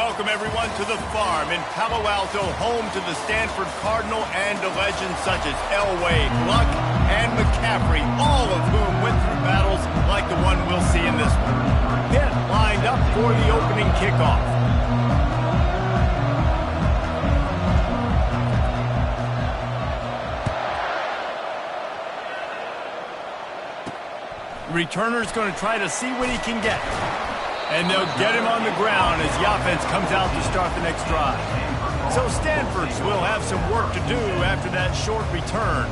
welcome everyone to the farm in Palo Alto, home to the Stanford Cardinal and to legends such as Elway, Luck, and McCaffrey, all of whom went through battles like the one we'll see in this one. Pitt lined up for the opening kickoff. The returner's going to try to see what he can get. And they'll get him on the ground as the offense comes out to start the next drive. So Stanford's will have some work to do after that short return.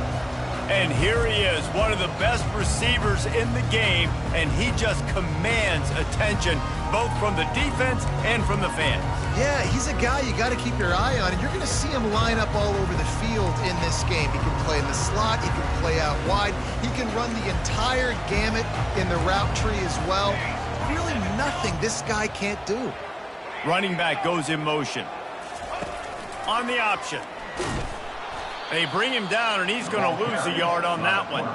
And here he is, one of the best receivers in the game, and he just commands attention, both from the defense and from the fans. Yeah, he's a guy you got to keep your eye on, and you're going to see him line up all over the field in this game. He can play in the slot, he can play out wide, he can run the entire gamut in the route tree as well. Really nothing this guy can't do. Running back goes in motion. On the option. They bring him down, and he's going to lose a yard on that one.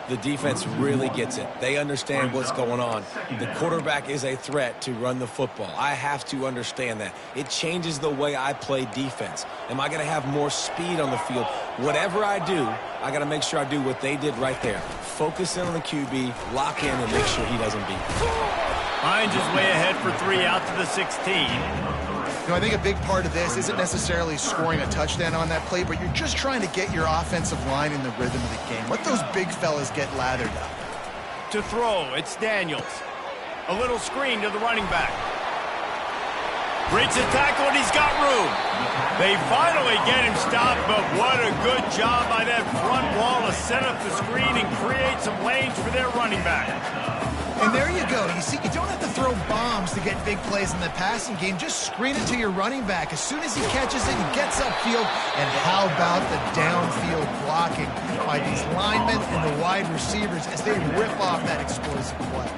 The defense really gets it. They understand what's going on. The quarterback is a threat to run the football. I have to understand that. It changes the way I play defense. Am I going to have more speed on the field? Whatever I do, I got to make sure I do what they did right there. Focus in on the QB, lock in, and make sure he doesn't beat me. Hines is way ahead for 3 out to the 16. You know, I think a big part of this isn't necessarily scoring a touchdown on that play, but you're just trying to get your offensive line in the rhythm of the game. Let those big fellas get lathered up. To throw, it's Daniels. A little screen to the running back. Breaks a tackle, and he's got room. They finally get him stopped, but what a good job by that front wall to set up the screen and create some lanes for their running back. And there you go. You see, you don't have to throw bombs to get big plays in the passing game. Just screen it to your running back. As soon as he catches it, he gets upfield. And how about the downfield blocking by these linemen and the wide receivers as they rip off that explosive play?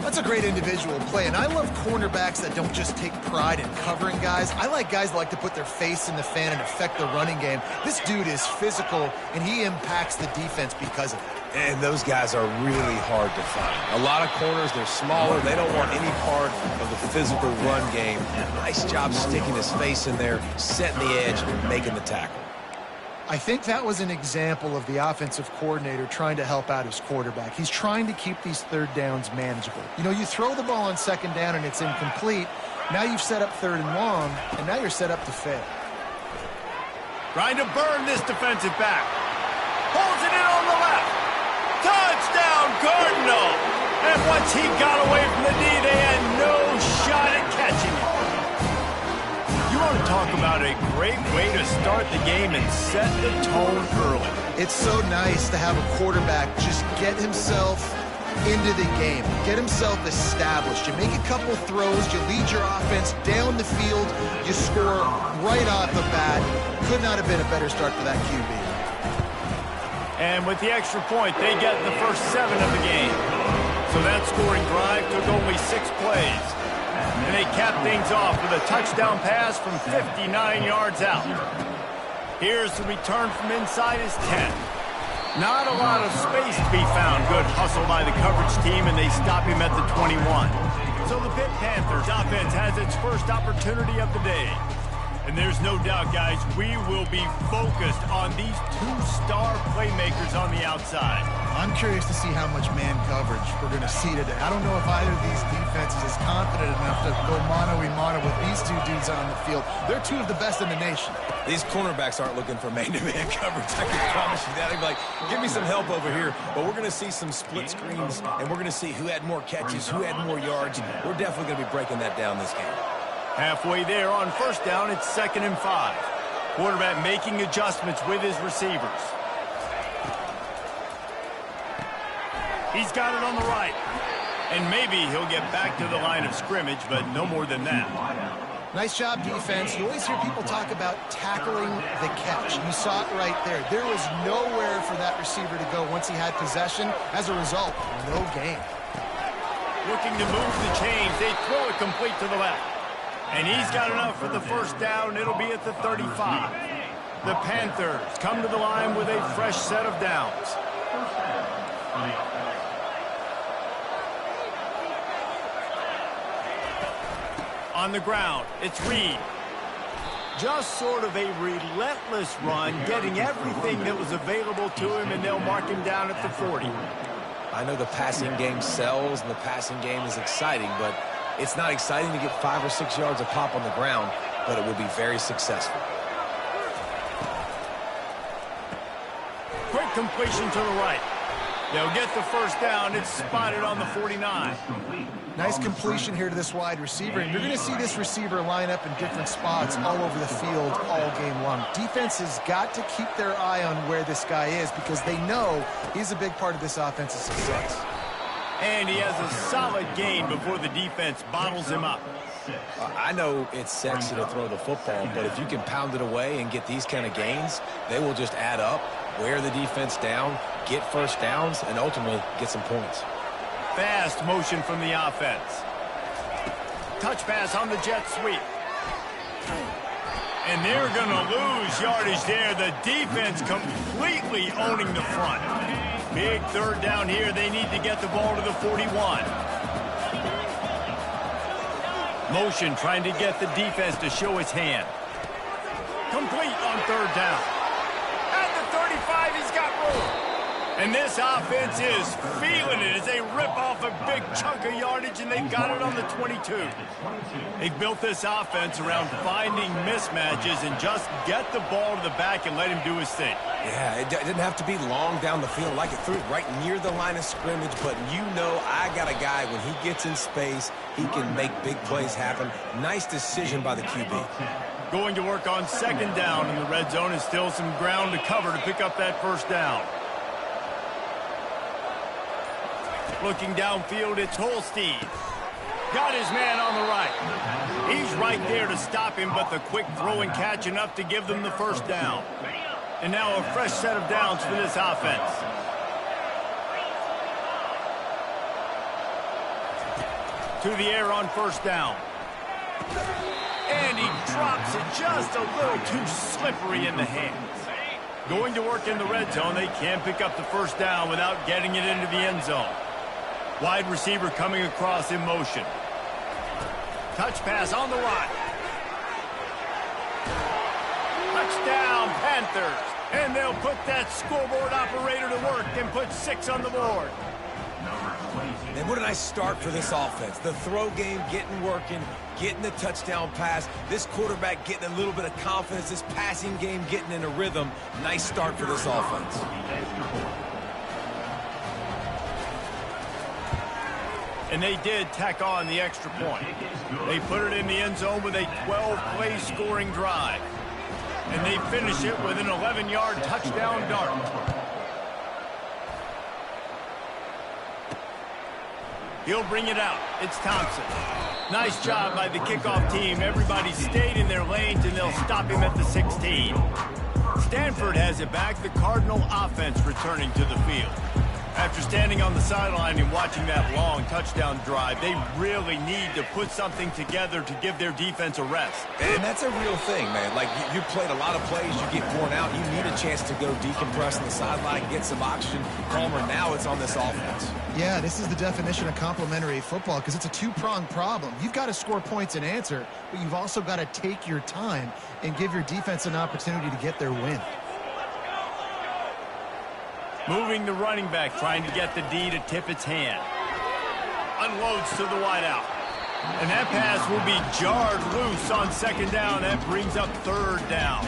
That's a great individual play, and I love cornerbacks that don't just take pride in covering guys. I like guys that like to put their face in the fan and affect the running game. This dude is physical, and he impacts the defense because of it. And those guys are really hard to find. A lot of corners, they're smaller. They don't want any part of the physical run game. Nice job sticking his face in there, setting the edge, and making the tackle. I think that was an example of the offensive coordinator trying to help out his quarterback. He's trying to keep these third downs manageable. You know, you throw the ball on second down and it's incomplete. Now you've set up third and long, and now you're set up to fail. Trying to burn this defensive back. Holds it in on the left. Touchdown, Cardinal! And once he got away from the knee, they had no shot at catching it. You want to talk about a great way to start the game and set the tone early. It's so nice to have a quarterback just get himself into the game, get himself established. You make a couple throws, you lead your offense down the field, you score right off the bat. Could not have been a better start for that QB. And with the extra point, they get the first 7 of the game. So that scoring drive took only 6 plays. And they cap things off with a touchdown pass from 59 yards out. Here's the return from inside his 10. Not a lot of space to be found. Good hustle by the coverage team, and they stop him at the 21. So the Pitt Panthers offense has its first opportunity of the day. And there's no doubt, guys, we will be focused on these 2-star playmakers on the outside. I'm curious to see how much man coverage we're going to see today. I don't know if either of these defenses is confident enough to go mano-a-mano with these two dudes on the field. They're two of the best in the nation. These cornerbacks aren't looking for man-to-man coverage. I can promise you that. They'd be like, give me some help over here. But we're going to see some split screens, and we're going to see who had more catches, who had more yards. We're definitely going to be breaking that down this game. Halfway there on first down, it's 2nd and 5. Quarterback making adjustments with his receivers. He's got it on the right. And maybe he'll get back to the line of scrimmage, but no more than that. Nice job, defense. You always hear people talk about tackling the catch. You saw it right there. There was nowhere for that receiver to go once he had possession. As a result, no gain. Looking to move the chains. They throw it complete to the left. And he's got enough for the first down. It'll be at the 35. The Panthers come to the line with a fresh set of downs. On the ground, it's Reed. Just sort of a relentless run, getting everything that was available to him, and they'll mark him down at the 40. I know the passing game sells and the passing game is exciting, but it's not exciting to get 5 or 6 yards of pop on the ground, but it will be very successful. Quick completion to the right. They'll get the first down. It's spotted on the 49. Nice completion here to this wide receiver, and you're going to see this receiver line up in different spots all over the field all game long. Defense has got to keep their eye on where this guy is because they know he's a big part of this offensive success. And he has a solid gain before the defense bottles him up. I know it's sexy to throw the football, but if you can pound it away and get these kind of gains, they will just add up, wear the defense down, get first downs, and ultimately get some points. Fast motion from the offense. Touch pass on the jet sweep. And they're going to lose yardage there. The defense completely owning the front. Big third down here. They need to get the ball to the 41. Motion trying to get the defense to show its hand. Complete on third down. At the 35, he's got room. And this offense is feeling it as they rip off a big chunk of yardage, and they've got it on the 22. They've built this offense around finding mismatches and just get the ball to the back and let him do his thing. Yeah, it didn't have to be long down the field. Like it threw it right near the line of scrimmage, but you know I got a guy, when he gets in space, he can make big plays happen. Nice decision by the QB. Going to work on second down in the red zone, and still some ground to cover to pick up that first down. Looking downfield, it's Holstein. Got his man on the right. He's right there to stop him, but the quick throw and catch enough to give them the first down. And now a fresh set of downs for this offense. To the air on first down. And he drops it just a little too slippery in the hands. Going to work in the red zone, they can pick up the first down without getting it into the end zone. Wide receiver coming across in motion. Touch pass on the right. Touchdown, Panthers. And they'll put that scoreboard operator to work and put 6 on the board. And what a nice start for this offense. The throw game getting working, getting the touchdown pass. This quarterback getting a little bit of confidence. This passing game getting in a rhythm. Nice start for this offense. And they did tack on the extra point. They put it in the end zone with a 12-play scoring drive. And they finish it with an 11-yard touchdown dart. He'll bring it out. It's Thompson. Nice job by the kickoff team. Everybody stayed in their lanes, and they'll stop him at the 16. Stanford has it back. The Cardinal offense returning to the field. After standing on the sideline and watching that long touchdown drive, they really need to put something together to give their defense a rest. And that's a real thing, man. Like, you played a lot of plays, you get worn out, you need a chance to go decompress on the sideline, get some oxygen, calmer. Now it's on this offense. Yeah, this is the definition of complementary football because it's a two-pronged problem. You've got to score points and answer, but you've also got to take your time and give your defense an opportunity to get their win. Moving the running back, trying to get the D to tip its hand. Unloads to the wideout. And that pass will be jarred loose on second down. That brings up third down.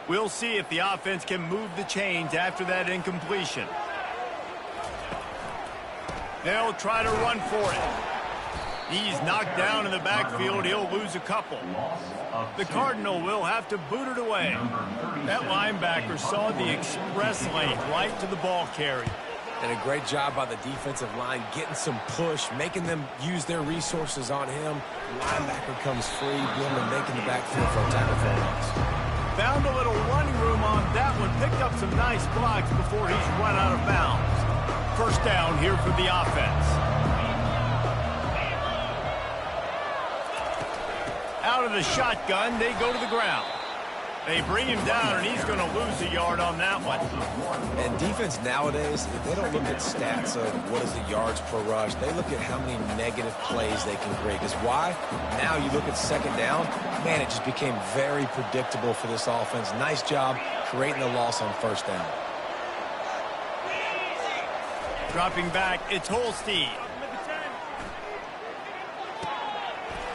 We'll see if the offense can move the chains after that incompletion. They'll try to run for it. He's knocked down in the backfield. He'll lose a couple. The Cardinal will have to boot it away. That linebacker saw the express lane right to the ball carrier. And a great job by the defensive line, getting some push, making them use their resources on him. Linebacker comes free, Billman making the backfield for a tackle for a loss. Found a little running room on that one. Picked up some nice blocks before he's run out of bounds. First down here for the offense. Out of the shotgun, they go to the ground. They bring him down, and he's going to lose a yard on that one. And defense nowadays, they don't look at stats of what is the yards per rush. They look at how many negative plays they can create. Because why? Now you look at second down, man, it just became very predictable for this offense. Nice job creating the loss on first down. Dropping back, it's Holstein.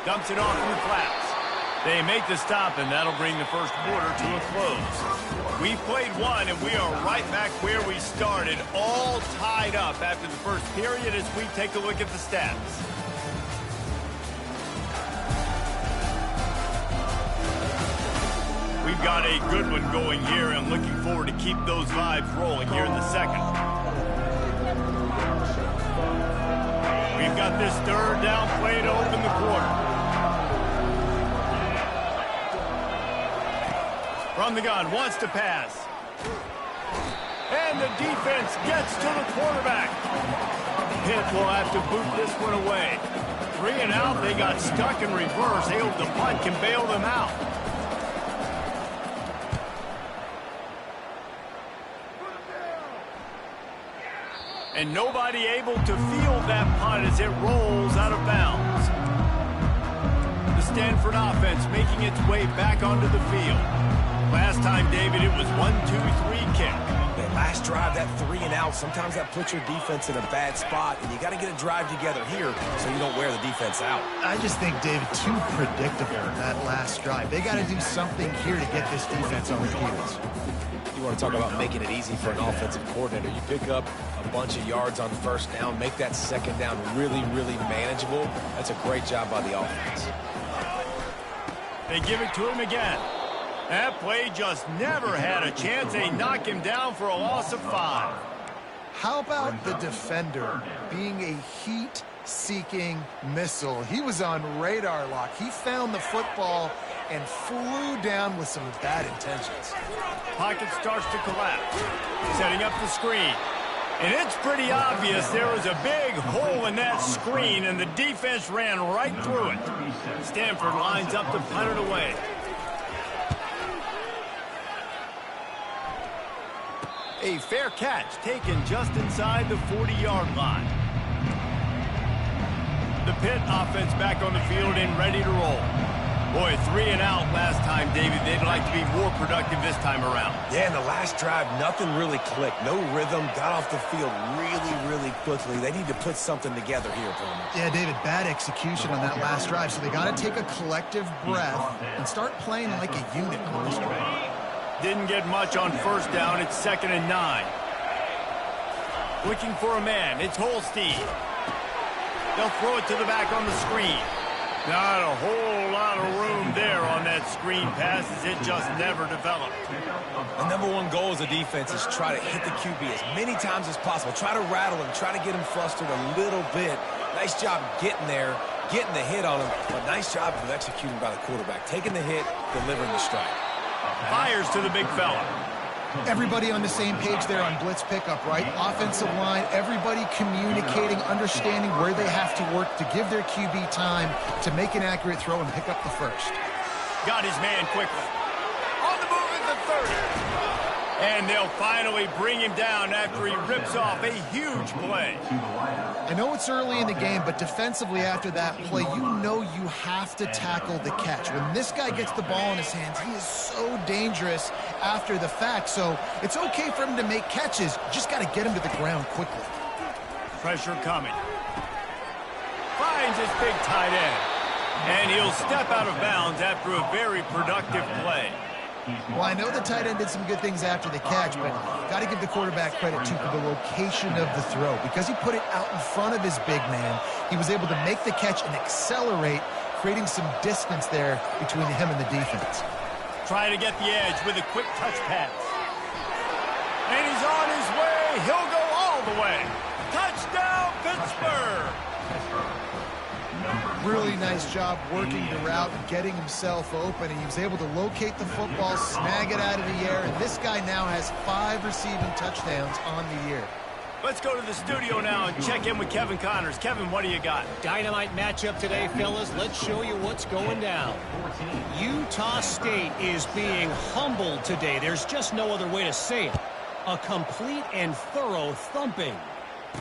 Dumps it off in the flats. They make the stop, and that'll bring the first quarter to a close. We've played one, and we are right back where we started, all tied up after the first period as we take a look at the stats. We've got a good one going here, and looking forward to keep those vibes rolling here in the second. We've got this third down play to open the quarter. From the gun, wants to pass. And the defense gets to the quarterback. Pitt will have to boot this one away. 3 and out, they got stuck in reverse. They hope the punt can bail them out. And nobody able to field that punt as it rolls out of bounds. The Stanford offense making its way back onto the field. Last time, David, it was 1-2-3 kick. That last drive, that 3 and out, sometimes that puts your defense in a bad spot, and you got to get a drive together here so you don't wear the defense out. I just think, David, too predictable that last drive. They got to do something here to get this defense on their heels. You want to talk about making it easy for an offensive coordinator. You pick up a bunch of yards on first down, make that second down really, really manageable. That's a great job by the offense. They give it to him again. That play just never had a chance. They knock him down for a loss of 5. How about the defender being a heat-seeking missile? He was on radar lock. He found the football and flew down with some bad intentions. Pocket starts to collapse. Setting up the screen. And it's pretty obvious there was a big hole in that screen, and the defense ran right through it. Stanford lines up to punt it away. A fair catch taken just inside the 40-yard line. The Pitt offense back on the field and ready to roll. Boy, 3 and out last time, David. They'd like to be more productive this time around. Yeah, in the last drive, nothing really clicked. No rhythm, got off the field really, really quickly. They need to put something together here, Palmer. Yeah, David, bad execution on that last drive, so they got to take a collective breath and start playing like a unit on this drive. Didn't get much on first down. It's 2nd and 9. Looking for a man. It's Holstein. They'll throw it to the back on the screen. Not a whole lot of room there on that screen pass as it just never developed. The #1 goal as a defense is try to hit the QB as many times as possible. Try to rattle him. Try to get him flustered a little bit. Nice job getting there, getting the hit on him. But nice job of executing by the quarterback. Taking the hit, delivering the strike. Fires to the big fella. Everybody on the same page there on blitz pickup, right? Offensive line, everybody communicating, understanding where they have to work to give their QB time to make an accurate throw and pick up the first. Got his man quickly. On the move at the 30. And they'll finally bring him down after he rips off a huge play. I know it's early in the game, but defensively after that play, you know you have to tackle the catch. When this guy gets the ball in his hands, he is so dangerous after the fact. So it's okay for him to make catches. Just got to get him to the ground quickly. Pressure coming. Finds his big tight end. And he'll step out of bounds after a very productive play. Well, I know the tight end did some good things after the catch, but got to give the quarterback credit, too, for the location of the throw. Because he put it out in front of his big man, he was able to make the catch and accelerate, creating some distance there between him and the defense. Trying to get the edge with a quick touch pass. And he's on his way. He'll go all the way. Touchdown, Pittsburgh! Really nice job working the route and getting himself open. And he was able to locate the football, snag it out of the air. And this guy now has 5 receiving touchdowns on the year. Let's go to the studio now and check in with Kevin Connors. Kevin, what do you got? Dynamite matchup today, fellas. Let's show you what's going down. Utah State is being humbled today. There's just no other way to say it. A complete and thorough thumping.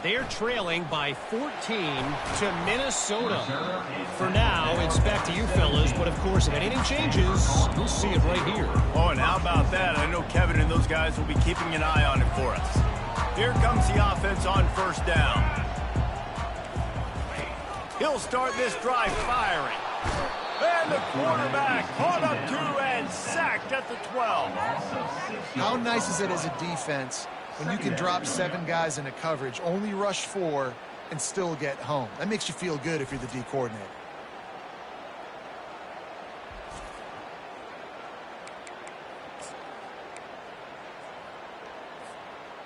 They're trailing by 14 to Minnesota. For now, it's back to you fellas, but of course, if anything changes, you'll see it right here. Oh, and how about that? I know Kevin and those guys will be keeping an eye on it for us. Here comes the offense on first down. He'll start this drive firing. And the quarterback caught up to and sacked at the 12. How nice is it as a defense when you can drop 7 guys into coverage, only rush 4, and still get home? That makes you feel good if you're the D coordinator.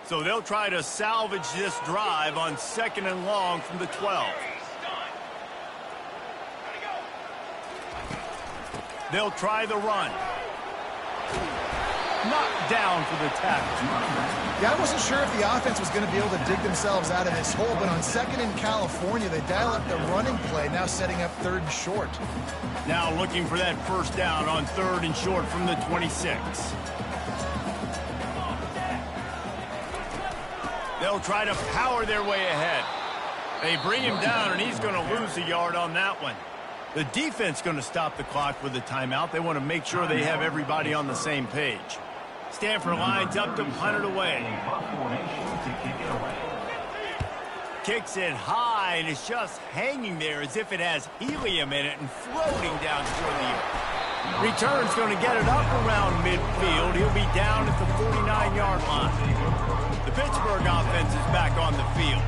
So they'll try to salvage this drive on 2nd and long from the 12. They'll try the run. Knocked down for the tackle. Yeah, I wasn't sure if the offense was going to be able to dig themselves out of this hole, but on 2nd in California, they dial up the running play, now setting up 3rd and short. Now looking for that first down on 3rd and short from the 26. They'll try to power their way ahead. They bring him down, and he's going to lose a yard on that one. The defense going to stop the clock with a timeout. They want to make sure they have everybody on the same page. Stanford lines up to punt it away. Kicks it high, and it's just hanging there as if it has helium in it and floating down toward the earth. Return's going to get it up around midfield. He'll be down at the 49-yard line. The Pittsburgh offense is back on the field.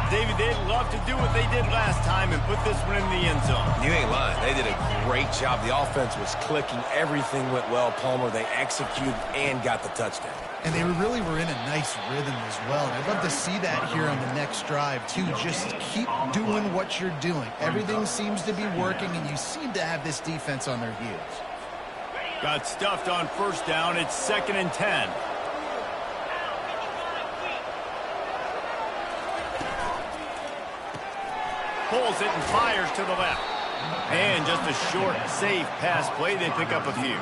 David, they'd love to do what they did last time and put this one in the end zone. You ain't lying. They did a great job. The offense was clicking. Everything went well, Palmer. They executed and got the touchdown. And they really were in a nice rhythm as well. And I'd love to see that here on the next drive, too. Just keep doing what you're doing. Everything seems to be working, and you seem to have this defense on their heels. Got stuffed on first down. It's 2nd and 10. Pulls it and fires to the left. And just a short, safe pass play. They pick up a few.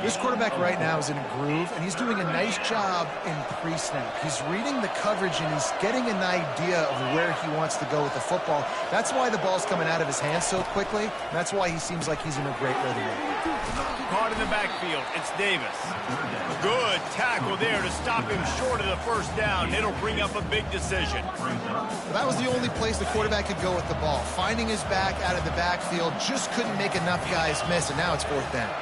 This quarterback right now is in a groove, and he's doing a nice job in pre-snap. He's reading the coverage, and he's getting an idea of where he wants to go with the football. That's why the ball's coming out of his hands so quickly. That's why he seems like he's in a great rhythm. Caught in the backfield. It's Davis. Good tackle there to stop him short of the first down. It'll bring up a big decision. Well, that was the only place the quarterback could go with the ball. Finding his back out of the backfield, just couldn't make enough guys miss, and now it's 4th down.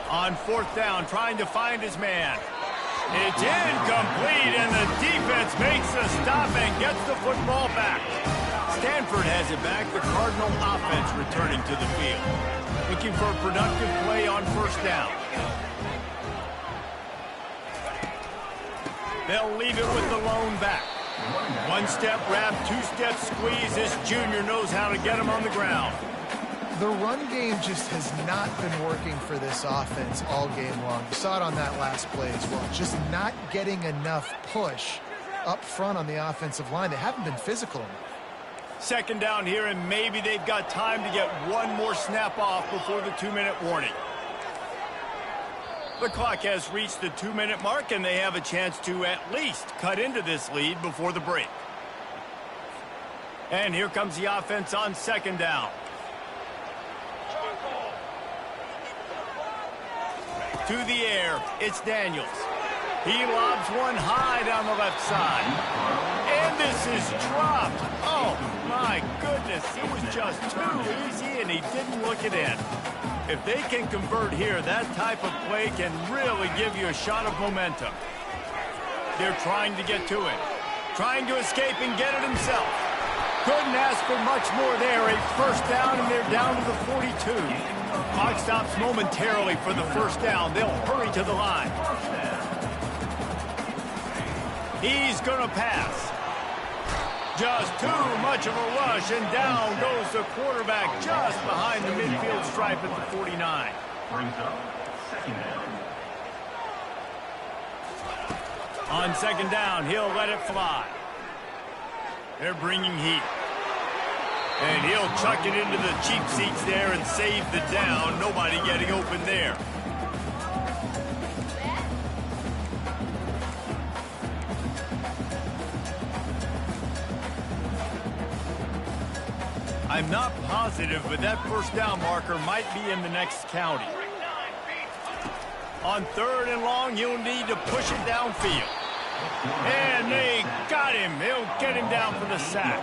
On 4th down, trying to find his man. It's incomplete, and the defense makes a stop and gets the football back. Stanford has it back. The Cardinal offense returning to the field. Looking for a productive play on first down. They'll leave it with the lone back. 1-step wrap, 2-step squeeze. This junior knows how to get him on the ground. The run game just has not been working for this offense all game long. You saw it on that last play as well. Just not getting enough push up front on the offensive line. They haven't been physical enough. 2nd down here, and maybe they've got time to get one more snap off before the 2-minute warning. The clock has reached the 2-minute mark, and they have a chance to at least cut into this lead before the break. And here comes the offense on 2nd down. To the air, it's Daniels. He lobs one high down the left side. And this is dropped. Oh, my goodness. It was just too easy, and he didn't look it in. If they can convert here, that type of play can really give you a shot of momentum. They're trying to get to it. Trying to escape and get it himself. Couldn't ask for much more there. A first down, and they're down to the 42. Clock stops momentarily for the first down. They'll hurry to the line. He's going to pass. Just too much of a rush, and down goes the quarterback just behind the midfield stripe at the 49. On second down, he'll let it fly. They're bringing heat. And he'll chuck it into the cheap seats there and save the down. Nobody getting open there. I'm not positive, but that first down marker might be in the next county. On third and long, you'll need to push it downfield. And they got him. They'll get him down for the sack.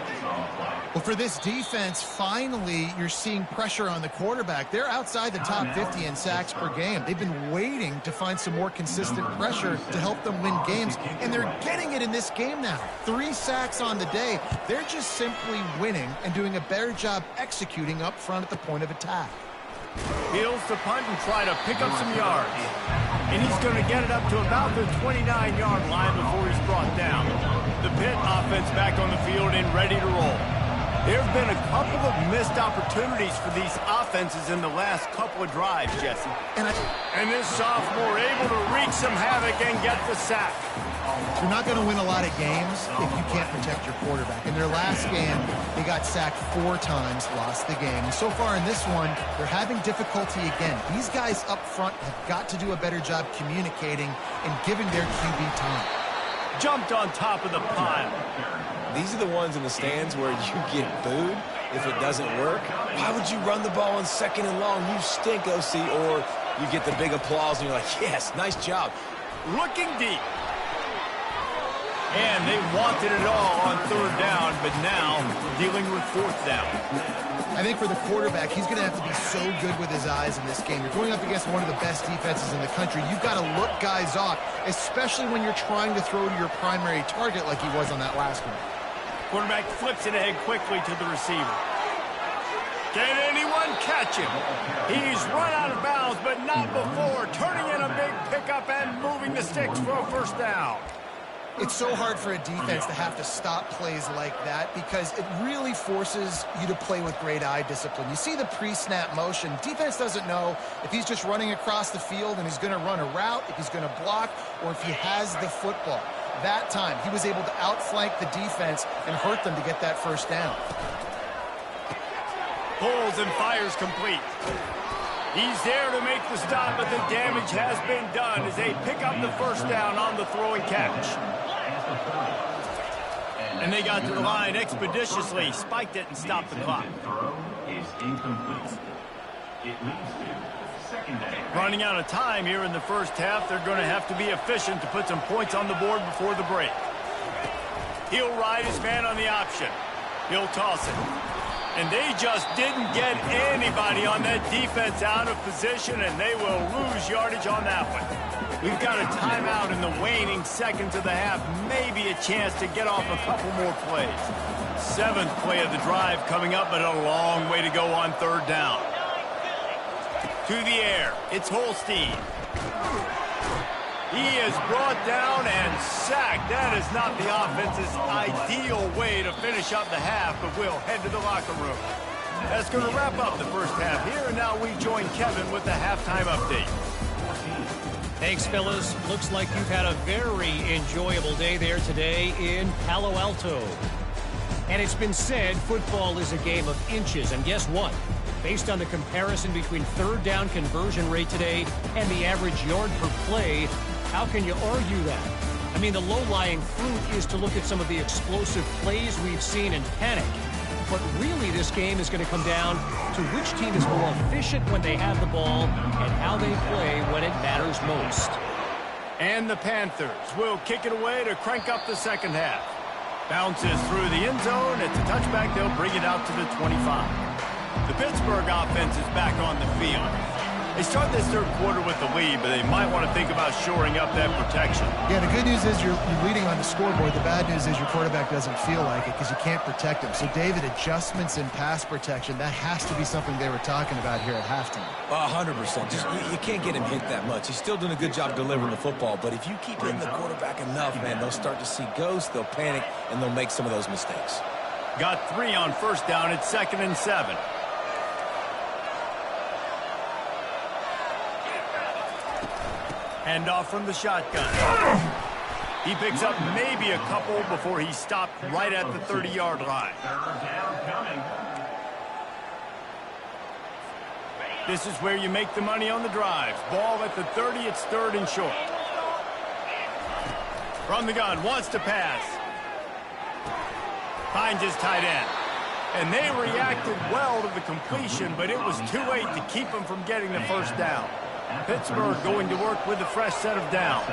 Well, for this defense, finally, you're seeing pressure on the quarterback. They're outside the top 50 in sacks per game. They've been waiting to find some more consistent pressure to help them win games, and they're getting it in this game now. 3 sacks on the day. They're just simply winning and doing a better job executing up front at the point of attack. Heels to punt and try to pick up some yards. And he's going to get it up to about the 29-yard line before he's brought down. The Pitt offense back on the field and ready to roll. There have been a couple of missed opportunities for these offenses in the last couple of drives, Jesse. And this sophomore able to wreak some havoc and get the sack. You're not going to win a lot of games if you can't protect your quarterback. In their last game, they got sacked 4 times, lost the game. And so far in this one, they're having difficulty again. These guys up front have got to do a better job communicating and giving their QB time. Jumped on top of the pile. These are the ones in the stands where you get booed if it doesn't work. Why would you run the ball on second and long? You stink, OC. Or you get the big applause and you're like, yes, nice job. Looking deep. And they wanted it all on third down, but now dealing with fourth down. I think for the quarterback, he's going to have to be so good with his eyes in this game. You're going up against one of the best defenses in the country. You've got to look guys off, especially when you're trying to throw to your primary target like he was on that last one. Quarterback flips it ahead quickly to the receiver. Can anyone catch him? He's run out of bounds, but not before. Turning in a big pickup and moving the sticks for a first down. It's so hard for a defense to have to stop plays like that because it really forces you to play with great eye discipline. You see the pre-snap motion. Defense doesn't know if he's just running across the field and he's going to run a route, if he's going to block, or if he has the football. That time, he was able to outflank the defense and hurt them to get that first down. Pulls and fires complete. He's there to make the stop, but the damage has been done as they pick up the first down on the throw and catch. And they got to the line expeditiously, spiked it, and stopped the clock. Running out of time here in the first half, they're going to have to be efficient to put some points on the board before the break. He'll ride his man on the option. He'll toss it. And they just didn't get anybody on that defense out of position, and they will lose yardage on that one. We've got a timeout in the waning seconds of the half, maybe a chance to get off a couple more plays. 7th play of the drive coming up, but a long way to go on third down. To the air, it's Holstein. He is brought down and sacked. That is not the offense's ideal way to finish up the half, but we'll head to the locker room. That's going to wrap up the first half here, and now we join Kevin with the halftime update. Thanks, fellas. Looks like you've had a very enjoyable day there today in Palo Alto. And it's been said football is a game of inches, and guess what? Based on the comparison between third down conversion rate today and the average yard per play, how can you argue that? I mean, the low-lying fruit is to look at some of the explosive plays we've seen and panic. But really, this game is going to come down to which team is more efficient when they have the ball and how they play when it matters most. And the Panthers will kick it away to crank up the second half. Bounces through the end zone. It's a touchback. They'll bring it out to the 25. The Pittsburgh offense is back on the field. They start this third quarter with the lead, but they might want to think about shoring up that protection. Yeah, the good news is you're leading on the scoreboard. The bad news is your quarterback doesn't feel like it because you can't protect him. So, David, adjustments in pass protection, that has to be something they were talking about here at halftime. 100%. Just, you can't get him hit that much. He's still doing a good job delivering the football, but if you keep hitting the quarterback enough, man, they'll start to see ghosts, they'll panic, and they'll make some of those mistakes. Got 3 on first down. It's 2nd and 7. Hand off from the shotgun. He picks up maybe a couple before he's stopped right at the 30-yard line. This is where you make the money on the drives. Ball at the 30, it's 3rd and short. From the gun, wants to pass. Finds his tight end. And they reacted well to the completion, but it was too late to keep him from getting the first down. Pittsburgh going to work with a fresh set of downs.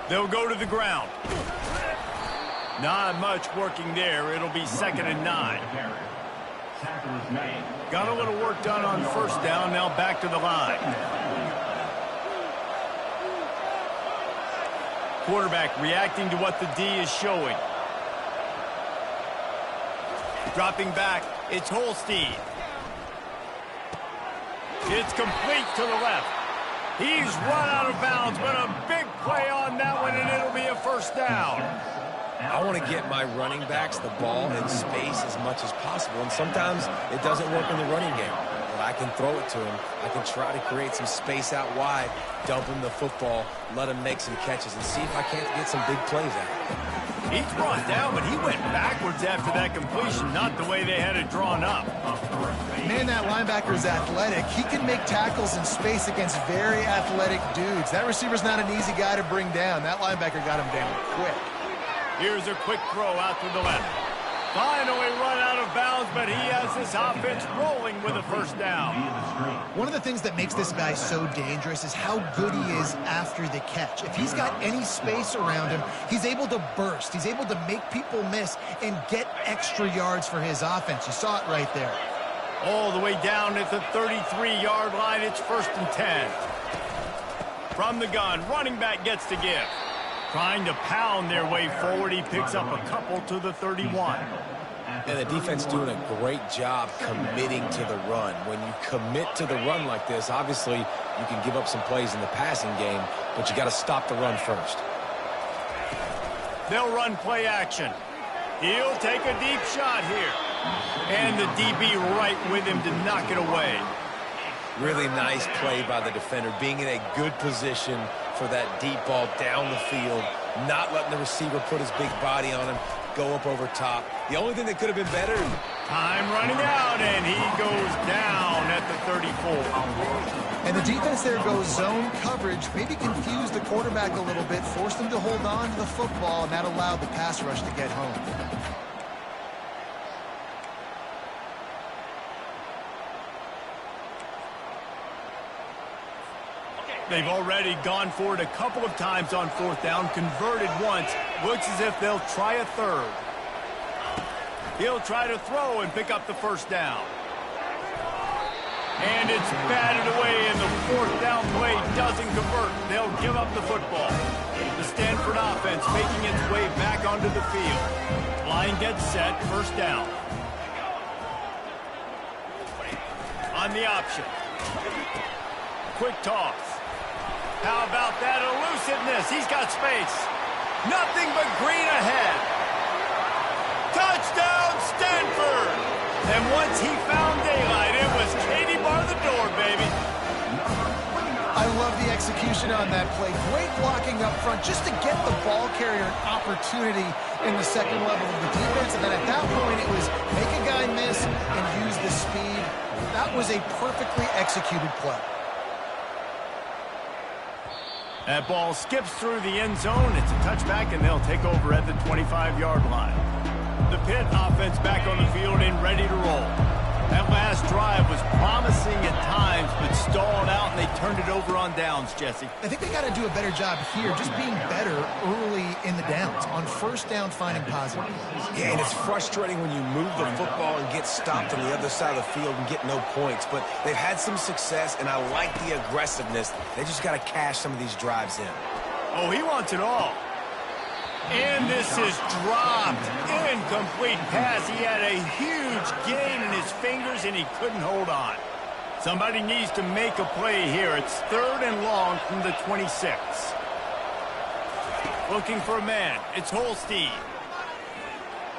They'll go to the ground. Not much working there. It'll be 2nd and 9. Got a little work done on first down. Now back to the line. Quarterback reacting to what the D is showing. Dropping back, it's Holstein. It's complete to the left. He's run out of bounds, but a big play on that one, and it'll be a first down. I want to get my running backs the ball in space as much as possible, and sometimes it doesn't work in the running game. But I can throw it to him. I can try to create some space out wide, dump him the football, let him make some catches, and see if I can't get some big plays out of it. He's brought down, but he went backwards after that completion, not the way they had it drawn up. Man, that linebacker is athletic. He can make tackles in space against very athletic dudes. That receiver's not an easy guy to bring down. That linebacker got him down quick. Here's a quick throw out to the left. Finally run out of bounds, but he has this offense rolling with a first down. One of the things that makes this guy so dangerous is how good he is after the catch. If he's got any space around him, he's able to burst. He's able to make people miss and get extra yards for his offense. You saw it right there. All the way down at the 33-yard line, it's 1st and 10. From the gun, running back gets to give. Trying to pound their way forward. He picks up a couple to the 31. And the defense doing a great job committing to the run. When you commit to the run like this, obviously you can give up some plays in the passing game, but you got to stop the run first. They'll run play action. He'll take a deep shot here. And the DB right with him to knock it away. Really nice play by the defender, being in a good position for that deep ball down the field, not letting the receiver put his big body on him, go up over top. The only thing that could have been better. Time running out, and he goes down at the 34. And the defense there goes zone coverage, maybe confused the quarterback a little bit, forced him to hold on to the football, and that allowed the pass rush to get home. They've already gone for it a couple of times on 4th down, converted once. Looks as if they'll try a 3rd. He'll try to throw and pick up the first down. And it's batted away, and the 4th down play doesn't convert. They'll give up the football. The Stanford offense making its way back onto the field. Line gets set, 1st down. On the option. Quick toss. How about that elusiveness? He's got space. Nothing but green ahead. Touchdown, Stanford! And once he found daylight, it was Katie bar the door, baby. I love the execution on that play. Great blocking up front just to get the ball carrier an opportunity in the second level of the defense. And then at that point, it was make a guy miss and use the speed. That was a perfectly executed play. That ball skips through the end zone. It's a touchback, and they'll take over at the 25-yard line. The Pitt offense back on the field and ready to roll. That last drive was promising at times, but stalled out, and they turned it over on downs, Jesse. I think they got to do a better job here, just being better early in the downs, on 1st down, finding positive plays. Yeah, and it's frustrating when you move the football and get stopped on the other side of the field and get no points. But they've had some success, and I like the aggressiveness. They just got to cash some of these drives in. Oh, he wants it all. And this is dropped. Incomplete pass. He had a huge gain in his fingers, and he couldn't hold on. Somebody needs to make a play here. It's 3rd and long from the 26. Looking for a man. It's Holstein.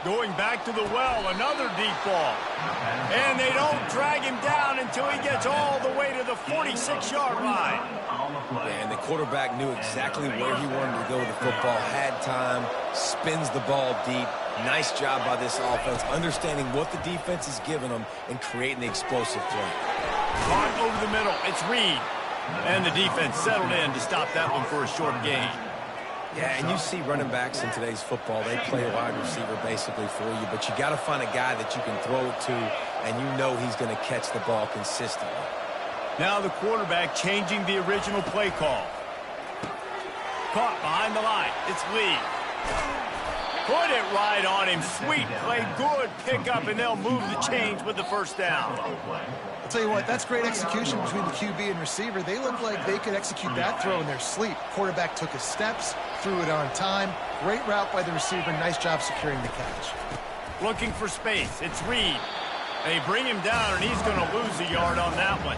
Going back to the well, another deep ball. And they don't drag him down until he gets all the way to the 46-yard line. Yeah, and the quarterback knew exactly where he wanted to go with the football, had time, spins the ball deep. Nice job by this offense, understanding what the defense is giving them and creating the explosive play. Caught over the middle. It's Reed. And the defense settled in to stop that one for a short gain. Yeah, and you see running backs in today's football, they play a wide receiver basically for you, but you got to find a guy that you can throw it to, and you know he's going to catch the ball consistently. Now the quarterback changing the original play call. Caught behind the line. It's Lee. Put it right on him. Sweet play. Good pickup, and they'll move the chains with the first down. I'll tell you what, that's great execution between the QB and receiver. They look like they could execute that throw in their sleep. Quarterback took his steps, threw it on time. Great route by the receiver. Nice job securing the catch. Looking for space. It's Reed. They bring him down, and he's going to lose a yard on that one.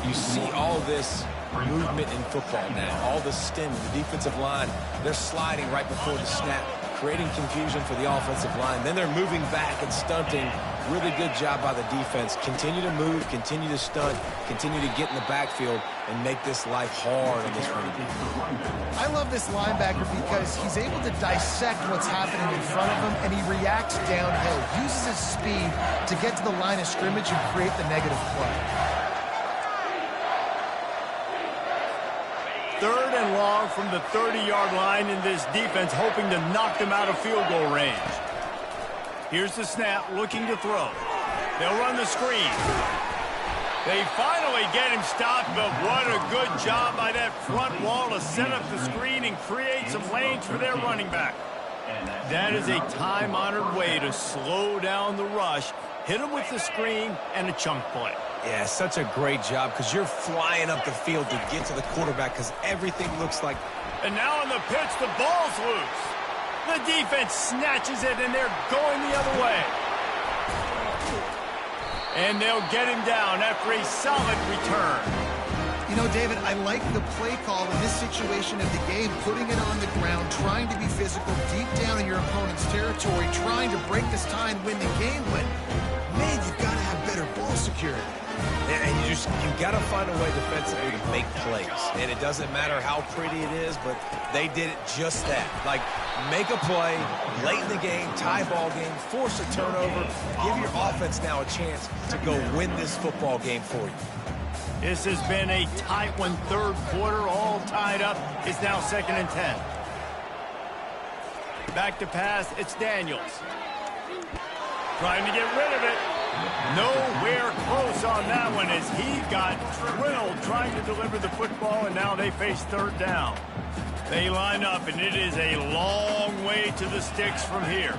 You see all this movement in football now, all the stem, the defensive line, they're sliding right before the snap, creating confusion for the offensive line. Then they're moving back and stunting. Really good job by the defense. Continue to move, continue to stunt, continue to get in the backfield and make this life hard on this running game. I love this linebacker because he's able to dissect what's happening in front of him, and he reacts downhill, uses his speed to get to the line of scrimmage and create the negative play. Third and long from the 30-yard line in this defense, hoping to knock them out of field goal range. Here's the snap, looking to throw. They'll run the screen. They finally get him stopped, but what a good job by that front wall to set up the screen and create some lanes for their running back. That is a time-honored way to slow down the rush, hit him with the screen, and a chunk play. Yeah, such a great job because you're flying up the field to get to the quarterback because everything looks like... And now on the pitch, the ball's loose. The defense snatches it, and they're going the other way. And they'll get him down after a solid return. You know, David, I like the play call in this situation of the game, putting it on the ground, trying to be physical, deep down in your opponent's territory, trying to break this tie and win the game, but, man, you've got to have better ball security. And you got to find a way defensively to make plays. And it doesn't matter how pretty it is, but they did it just that. Like, make a play late in the game, tie ball game, force a turnover, give your offense now a chance to go win this football game for you. This has been a tight one, third quarter, all tied up. It's now 2nd and 10. Back to pass, it's Daniels. Trying to get rid of it. Nowhere close on that one as he got drilled trying to deliver the football, and now they face third down. They line up, and it is a long way to the sticks from here.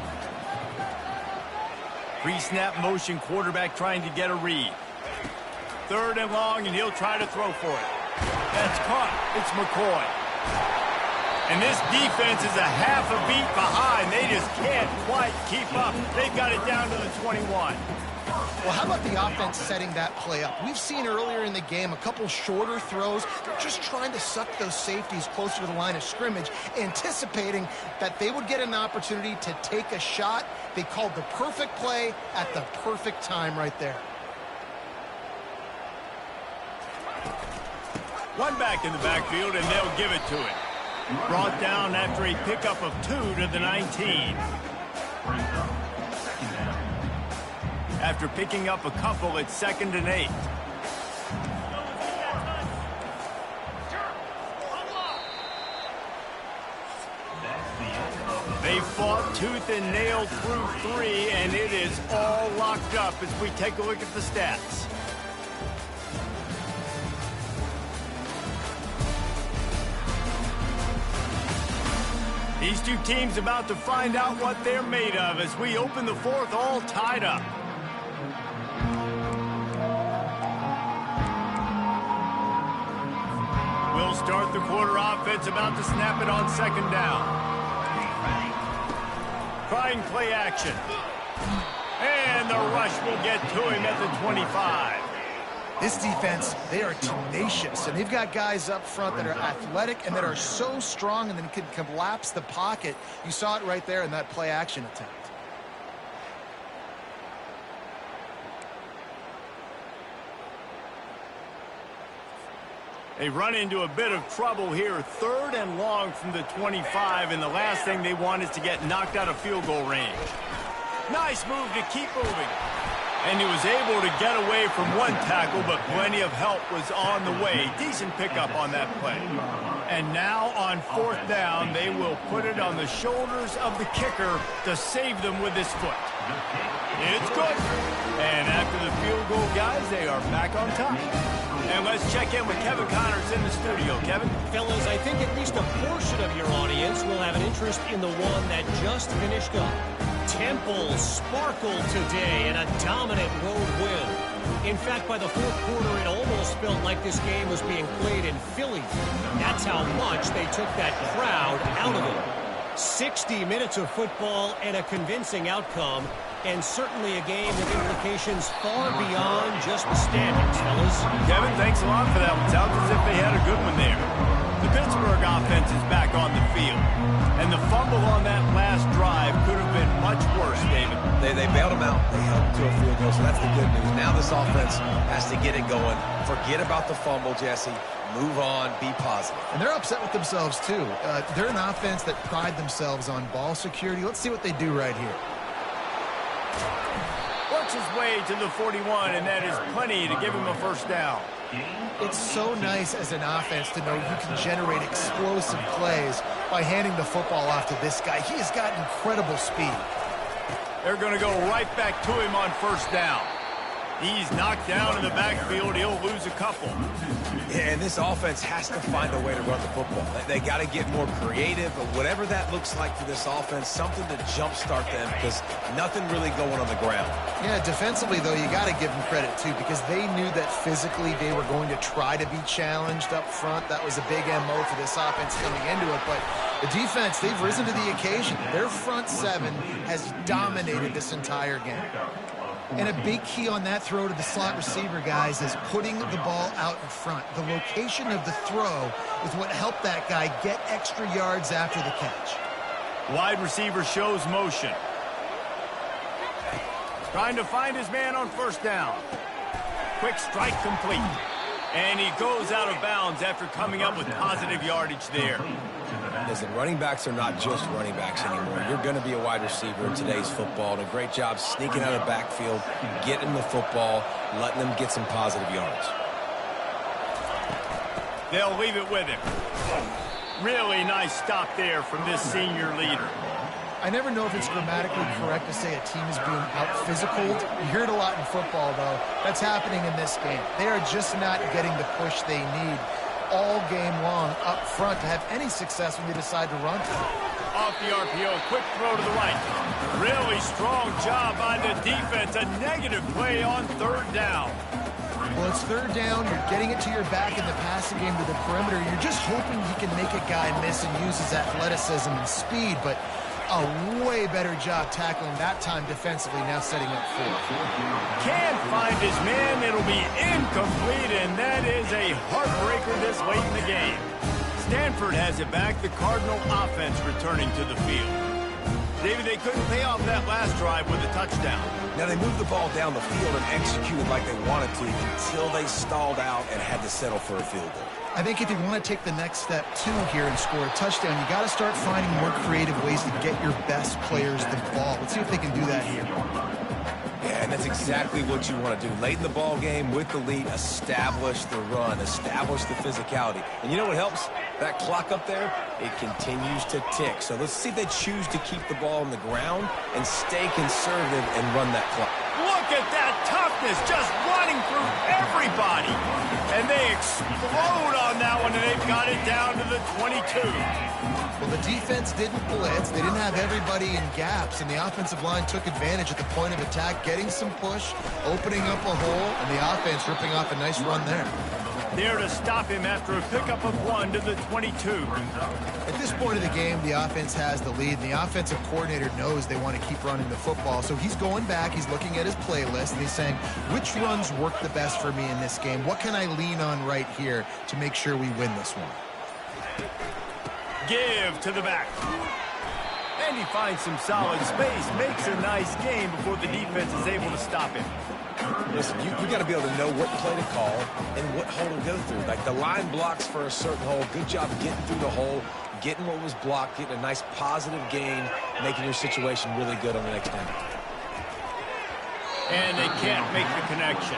Pre-snap motion, quarterback trying to get a read. Third and long, and he'll try to throw for it. That's caught. It's McCoy. And this defense is a half a beat behind. They just can't quite keep up. They've got it down to the 21. Well, how about the offense setting that play up? We've seen earlier in the game a couple shorter throws. They're just trying to suck those safeties closer to the line of scrimmage, anticipating that they would get an opportunity to take a shot. They called the perfect play at the perfect time right there. One back in the backfield, and they'll give it to him. Brought down after a pickup of 2 to the 19. After picking up a couple, it's 2nd and 8. They fought tooth and nail through 3, and it is all locked up as we take a look at the stats. These two teams about to find out what they're made of as we open the fourth, all tied up. We'll start the quarter offense, about to snap it on 2nd down. Trying play action. And the rush will get to him at the 25. This defense, they are tenacious, and they've got guys up front that are athletic and that are so strong and then can collapse the pocket. You saw it right there in that play action attempt. They run into a bit of trouble here. 3rd and long from the 25, and the last thing they want is to get knocked out of field goal range. Nice move to keep moving. And he was able to get away from one tackle, but plenty of help was on the way. Decent pickup on that play. And now on 4th down, they will put it on the shoulders of the kicker to save them with his foot. It's good. And after the field goal, guys, they are back on top. And let's check in with Kevin Connors in the studio. Kevin? Fellas, I think at least a portion of your audience will have an interest in the one that just finished up. Temple sparkled today in a dominant road win. In fact, by the 4th quarter, it almost felt like this game was being played in Philly. That's how much they took that crowd out of it. 60 minutes of football and a convincing outcome, and certainly a game with implications far beyond just the standings, fellas. Kevin, thanks a lot for that one. Sounds as if they had a good one there. The Pittsburgh offense is back on the field. And the fumble on that last drive could have been much worse, David. They bailed him out. They held him to a field goal, so that's the good news. Now this offense has to get it going. Forget about the fumble, Jesse. Move on. Be positive. And they're upset with themselves, too. They're an offense that pride themselves on ball security. Let's see what they do right here. Works his way to the 41, and that is plenty to give him a 1st down. It's so nice as an offense to know you can generate explosive plays by handing the football off to this guy. He has got incredible speed. They're going to go right back to him on 1st down. He's knocked down in the backfield. He'll lose a couple. Yeah, and this offense has to find a way to run the football. They got to get more creative, but whatever that looks like for this offense, something to jumpstart them, because nothing really going on the ground. Yeah, defensively, though, you got to give them credit, too, because they knew that physically they were going to try to be challenged up front. That was a big MO for this offense coming into it, but the defense, they've risen to the occasion. Their front 7 has dominated this entire game. And a big key on that throw to the slot receiver, guys, is putting the ball out in front. The location of the throw is what helped that guy get extra yards after the catch. Wide receiver shows motion. Trying to find his man on 1st down. Quick strike complete. And he goes out of bounds after coming up with positive yardage there. Listen, running backs are not just running backs anymore. You're going to be a wide receiver in today's football. And a great job sneaking out of the backfield, getting the football, letting them get some positive yards. They'll leave it with him. Really nice stop there from this senior leader. I never know if it's grammatically correct to say a team is being out-physicaled. You hear it a lot in football, though. That's happening in this game. They are just not getting the push they need all game long up front to have any success when they decide to run. Off the RPO, quick throw to the right. Really strong job by the defense. A negative play on 3rd down. Well, it's 3rd down. You're getting it to your back in the passing game to the perimeter. You're just hoping he can make a guy miss and use his athleticism and speed, but a way better job tackling that time defensively, now setting up 4. Can't find his man. It'll be incomplete, and that is a heartbreaker this late in the game. Stanford has it back. The Cardinal offense returning to the field. David, they couldn't pay off that last drive with a touchdown. Now, they moved the ball down the field and executed like they wanted to until they stalled out and had to settle for a field goal. I think if you want to take the next step, too, here and score a touchdown, you got to start finding more creative ways to get your best players the ball. Let's see if they can do that here. Yeah, and that's exactly what you want to do. Late in the ball game with the lead, establish the run, establish the physicality. And you know what helps? That clock up there, it continues to tick. So let's see if they choose to keep the ball on the ground and stay conservative and run that clock. Look at that toughness, just running through everybody. And they explode on that one, and they've got it down to the 22. Well, the defense didn't blitz. They didn't have everybody in gaps, and the offensive line took advantage at the point of attack, getting some push, opening up a hole, and the offense ripping off a nice run there. There to stop him after a pickup of 1 to the 22. At this point of the game, the offense has the lead, and the offensive coordinator knows they want to keep running the football. So he's going back, he's looking at his playlist, and he's saying, which runs work the best for me in this game? What can I lean on right here to make sure we win this one? Give to the back. And he finds some solid space, makes a nice game before the defense is able to stop him. Listen, you got to be able to know what play to call and what hole to go through. Like the line blocks for a certain hole. Good job getting through the hole, getting what was blocked, getting a nice positive gain, making your situation really good on the next down. And they can't make the connection.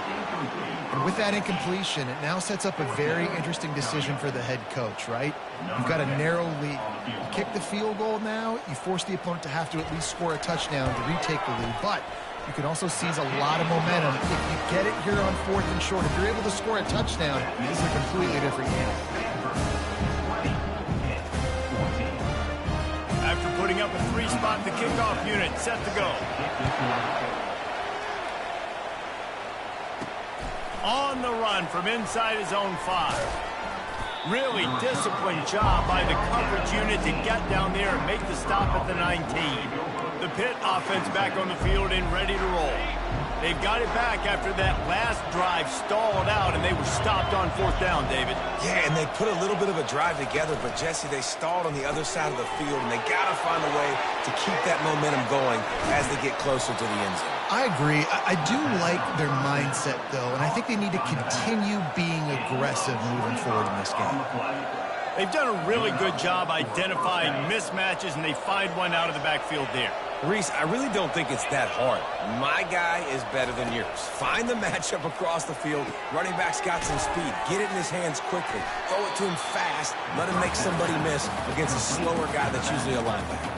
And with that incompletion, it now sets up a very interesting decision for the head coach, right? You've got a narrow lead. You kick the field goal now, you force the opponent to have to at least score a touchdown to retake the lead. But you can also seize a lot of momentum if you get it here on 4th and short. If you're able to score a touchdown, this is a completely different game. After putting up a 3-spot, the kickoff unit set to go. On the run from inside his own 5. Really disciplined job by the coverage unit to get down there and make the stop at the 19. The Pitt offense back on the field and ready to roll. They've got it back after that last drive stalled out, and they were stopped on 4th down, David. Yeah, and they put a little bit of a drive together, but, Jesse, they stalled on the other side of the field, and they got to find a way to keep that momentum going as they get closer to the end zone. I agree. I do like their mindset, though, and I think they need to continue being aggressive moving forward in this game. They've done a really good job identifying mismatches, and they find one out of the backfield there. Reese, I really don't think it's that hard. My guy is better than yours. Find the matchup across the field. Running back's got some speed. Get it in his hands quickly. Throw it to him fast. Let him make somebody miss against a slower guy that's usually a linebacker.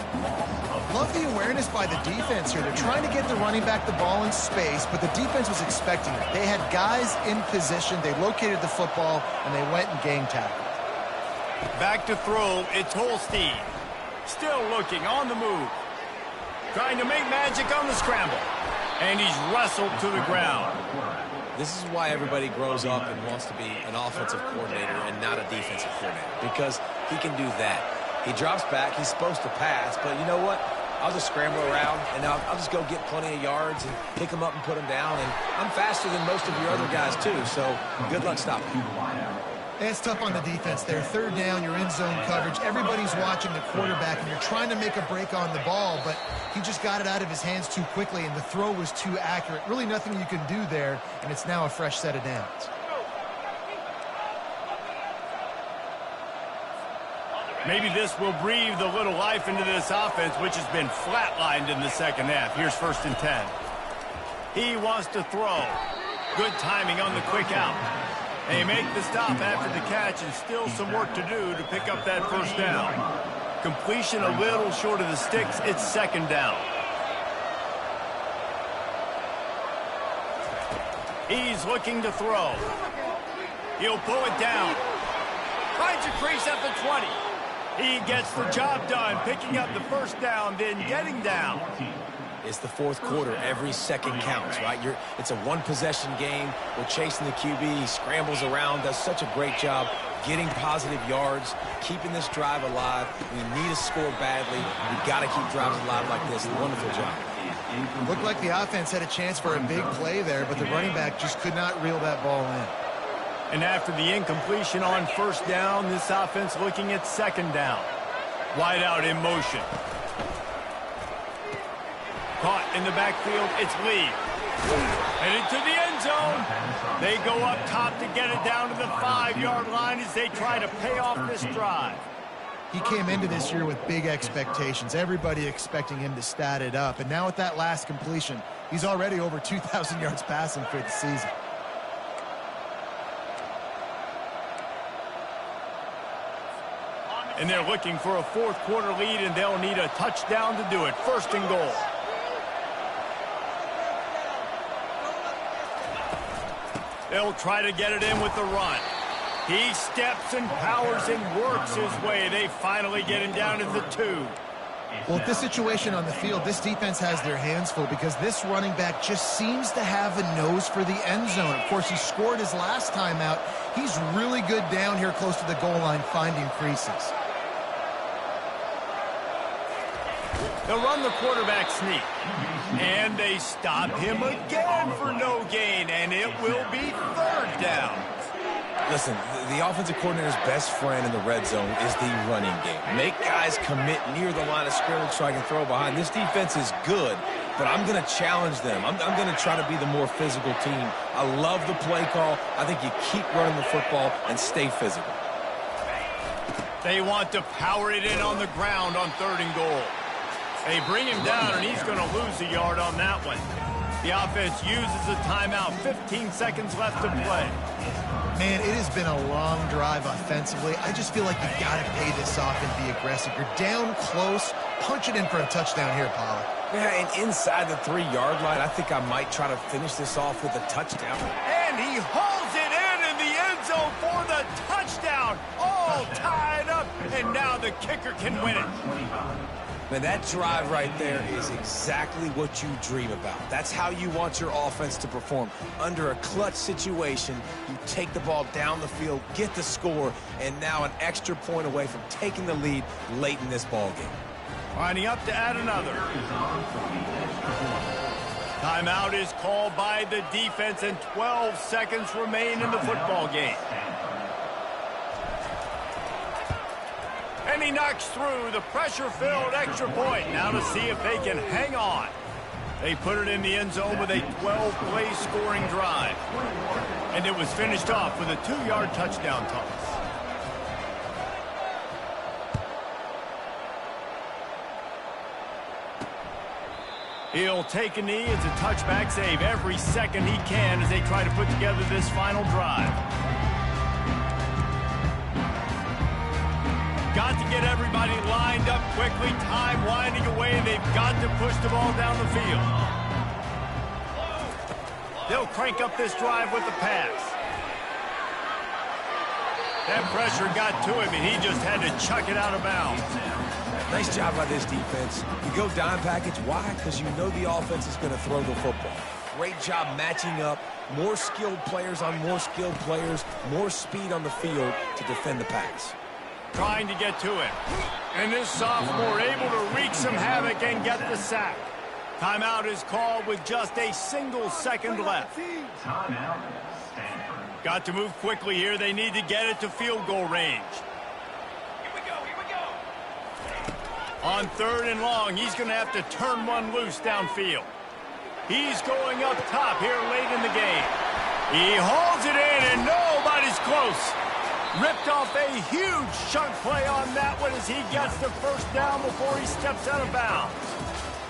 Love the awareness by the defense here. They're trying to get the running back the ball in space, but the defense was expecting it. They had guys in position. They located the football, and they went and game tackled. Back to throw. It's Holstein. Still looking on the move. Trying to make magic on the scramble. And he's wrestled to the ground. This is why everybody grows up and wants to be an offensive coordinator and not a defensive coordinator, because he can do that. He drops back. He's supposed to pass, but you know what? I'll just scramble around, and I'll just go get plenty of yards and pick them up and put them down. And I'm faster than most of your other guys, too, so good luck stopping me. It's tough on the defense there. 3rd down, you're in zone coverage. Everybody's watching the quarterback, and you're trying to make a break on the ball, but he just got it out of his hands too quickly, and the throw was too accurate. Really nothing you can do there, and it's now a fresh set of downs. Maybe this will breathe a little life into this offense, which has been flatlined in the second half. Here's 1st and 10. He wants to throw. Good timing on the quick out. They make the stop after the catch, and still some work to do to pick up that 1st down. Completion a little short of the sticks. It's 2nd down. He's looking to throw. He'll pull it down. Finds a crease at the 20. He gets the job done, picking up the 1st down, then getting down. It's the 4th quarter. Every second counts, right? It's a one-possession game. We're chasing the QB. He scrambles around, does such a great job getting positive yards, keeping this drive alive. We need to score badly. We've got to keep drives alive like this. Wonderful job. Looked like the offense had a chance for a big play there, but the running back just could not reel that ball in. And after the incompletion on 1st down, this offense looking at 2nd down. Wide out in motion. Caught in the backfield, it's Lee. Headed to the end zone. They go up top to get it down to the 5-yard line as they try to pay off this drive. He came into this year with big expectations. Everybody expecting him to stat it up. And now with that last completion, he's already over 2,000 yards passing for the season. And they're looking for a 4th quarter lead, and they'll need a touchdown to do it. 1st and goal. They'll try to get it in with the run. He steps and powers and works his way. They finally get him down to the 2. Well, at this situation on the field, this defense has their hands full because this running back just seems to have a nose for the end zone. Of course, he scored his last time out. He's really good down here close to the goal line finding creases. They'll run the quarterback sneak. And they stop him again for no gain, and it will be 3rd down. Listen, the offensive coordinator's best friend in the red zone is the running game. Make guys commit near the line of scrimmage so I can throw behind. This defense is good, but I'm going to challenge them. I'm going to try to be the more physical team. I love the play call. I think you keep running the football and stay physical. They want to power it in on the ground on 3rd and goal. They bring him down, and he's going to lose a yard on that one. The offense uses a timeout. 15 seconds left to play. Man, it has been a long drive offensively. I just feel like you got to pay this off and be aggressive. You're down close. Punch it in for a touchdown here, Pollard. Yeah, and inside the 3-yard line, I think I might try to finish this off with a touchdown. And he hauls it in the end zone for the touchdown. All tied up, and now the kicker can win it. Man, that drive right there is exactly what you dream about. That's how you want your offense to perform. Under a clutch situation, you take the ball down the field, get the score, and now an extra point away from taking the lead late in this ball game. Lining up to add another. Timeout is called by the defense, and 12 seconds remain in the football game. And he knocks through the pressure-filled extra point. Now to see if they can hang on. They put it in the end zone with a 12-play scoring drive. And it was finished off with a 2-yard touchdown toss. He'll take a knee. It's a touchback save every second he can as they try to put together this final drive. Got to get everybody lined up quickly. Time winding away, and they've got to push the ball down the field. They'll crank up this drive with the pass. That pressure got to him, and he just had to chuck it out of bounds. Nice job by this defense. You go dime package. Why? Because you know the offense is going to throw the football. Great job matching up. More skilled players on more skilled players. More speed on the field to defend the pass. Trying to get to him. And this sophomore able to wreak some havoc and get the sack. Timeout is called with just a single second left. Got to move quickly here. They need to get it to field goal range. On 3rd and long, he's going to have to turn one loose downfield. He's going up top here late in the game. He hauls it in, and nobody's close. Ripped off a huge chunk play on that one as he gets the first down before he steps out of bounds.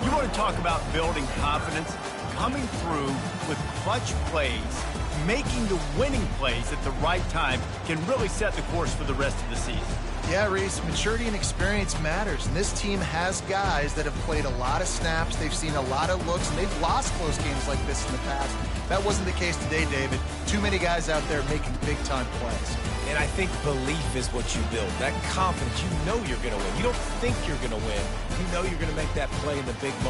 You want to talk about building confidence? Coming through with clutch plays, making the winning plays at the right time can really set the course for the rest of the season. Yeah, Reese, maturity and experience matters, and this team has guys that have played a lot of snaps, they've seen a lot of looks, and they've lost close games like this in the past. That wasn't the case today, David. Too many guys out there making big-time plays. And I think belief is what you build. That confidence, you know you're going to win. You don't think you're going to win. You know you're going to make that play in the big moment.